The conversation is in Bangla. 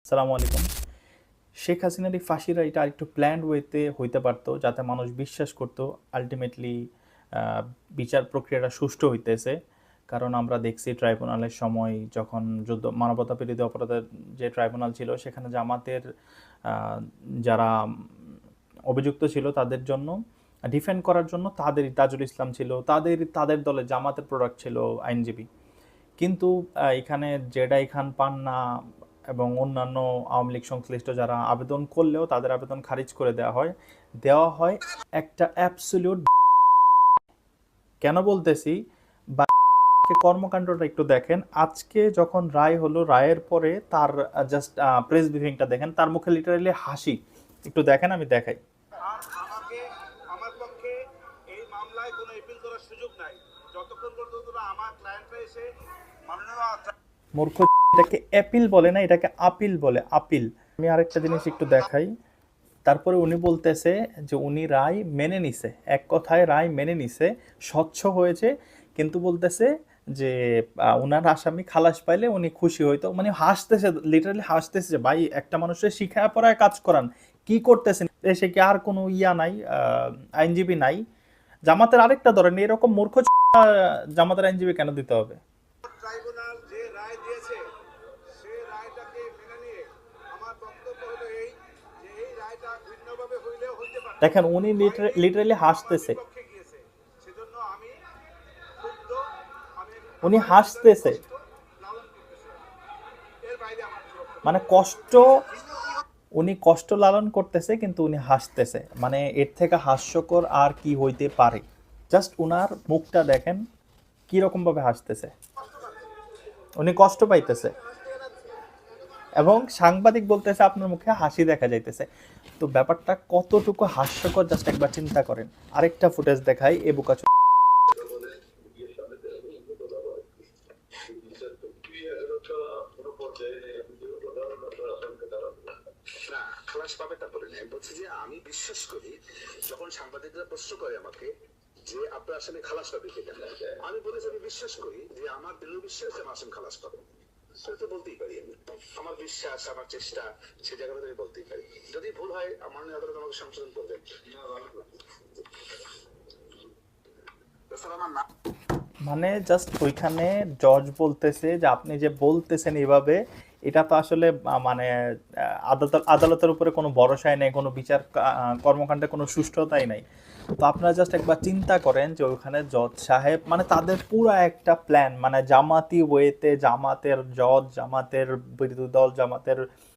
আসসালামু আলাইকুম। শেখ হাসিনার এই ফাঁসির এটা আরেকটু প্ল্যান্ড ওয়েতে হইতে পারতো, যাতে মানুষ বিশ্বাস করতো আলটিমেটলি বিচার প্রক্রিয়াটা সুষ্ঠু হইতেছে। কারণ আমরা দেখছি ট্রাইব্যুনালের সময় যখন যুদ্ধ মানবতা বিরোধী অপরাধের যে ট্রাইব্যুনাল ছিল, সেখানে জামাতের যারা অভিযুক্ত ছিল তাদের জন্য ডিফেন্ড করার জন্য তাজুল ইসলাম ছিল, তাদের দলে জামাতের প্রোডাক্ট ছিল আইনজীবী। কিন্তু এখানে জেডাই খান পান্না এবং অন্যান্য আওয়ামী লীগ সংশ্লিষ্ট যারা আবেদন করলেও তাদের আবেদন খারিজ করে দেওয়া হয় একটা অ্যাবসলিউট। কেন বলতেছি বা কর্মকাণ্ডটা একটু দেখেন। আজকে যখন রায় হলো, রায়ের পরে তার জাস্ট প্রেস ব্রিফিংটা দেখেন, তার মুখে লিটারালি হাসি। একটু দেখেন, আমি দেখাই। আমাকে আমার পক্ষে এই মামলায় কোনো এপিল করার সুযোগ নাই যতক্ষণ পর্যন্ত না আমার ক্লায়েন্টরা এসে মাননীয় মূর্খ, এটাকে অ্যাপিল বলে না, এটাকে আপিল বলে, আপিল। আমি আরেকটা জিনিস একটু দেখাই। তারপরে উনি বলতেছে যে উনি রায় মেনে নিছে, এক কথায় রায় মেনে নিছে, স্বচ্ছ হয়েছে। কিন্তু বলতেছে যে উনার আসামি খালাস পাইলে উনি খুশি হইতো। মানে হাসতেছে, লিটারালি হাসতেছে যে ভাই, একটা মানুষের শিখায় পড়ায় কাজ করান, কি করতেছেন? দেশে কি আর কোনো নাই, আইনজীবী নাই? জামাতের আরেকটা ধরেন, এরকম মূর্খ জামাতের আইনজীবী কেন দিতে হবে? ট্রাইব্যুনাল যে রায় দিয়েছে সেই রায়টাকে মেনে নিয়ে আমার বক্তব্য হলো এই যে এই রায়টা ভিন্নভাবে হইলেও হইতে পারে। দেখেন, উনি লিটারালি হাসতেছে, পক্ষে গিয়েছে সেজন্য আমি ক্ষুব্ধ, আমি উনি হাসতেছে। লালন করতেছি, এর বাইরে আমার মানে উনি কষ্ট লালন করতেছে, কিন্তু উনি হাসতেছে। মানে এর থেকে হাস্যকর আর কি হইতে পারে? জাস্ট উনার মুখটা দেখেন, কি রকম ভাবে হাসতেছে। উনি কষ্ট পাইতেছে এবং সাংবাদিক বলতেছে আপনার মুখে হাসি দেখা যাইতেছে। তো ব্যাপারটা কতটুকু হাস্যকর জাস্ট একবার চিন্তা করেন। আরেকটা ফুটেজ দেখাই, এবুকা না, খালাস পাবে তা বলে নাই। বলছি যে আমি বিশ্বাস করি, যখন সাংবাদিকরা প্রশ্ন করে আমাকে যে আপনার আসামি খালাস পাবে কিনা, আমি বলি যে আমি বিশ্বাস করি যে আমার দৃঢ় বিশ্বাস যে আমার আসামি খালাস পাবে। সেটা তো বলতেই পারি আমি। আমার বিশ্বাস, আমার চেষ্টা, সে জায়গাটা আমি বলতেই পারি। যদি ভুল হয় আমার আদালত আমাকে সংশোধন করবেন। আমার না, মানে জাস্ট ওইখানে জজ বলতেছে যে আপনি যে বলতেছেন এইভাবে, এটা তো আসলে মানে আদালতের উপরে কোনো ভরসাই নেই, কোনো বিচার কর্মকাণ্ডে কোনো সুষ্ঠুতাই নাই। তো আপনারা জাস্ট একবার চিন্তা করেন যে ওইখানে জজ সাহেব, মানে তাদের পুরো একটা প্ল্যান, মানে জামাতি ওয়েতে, জামাতের জজ, জামাতের বিরোধী দল, জামাতের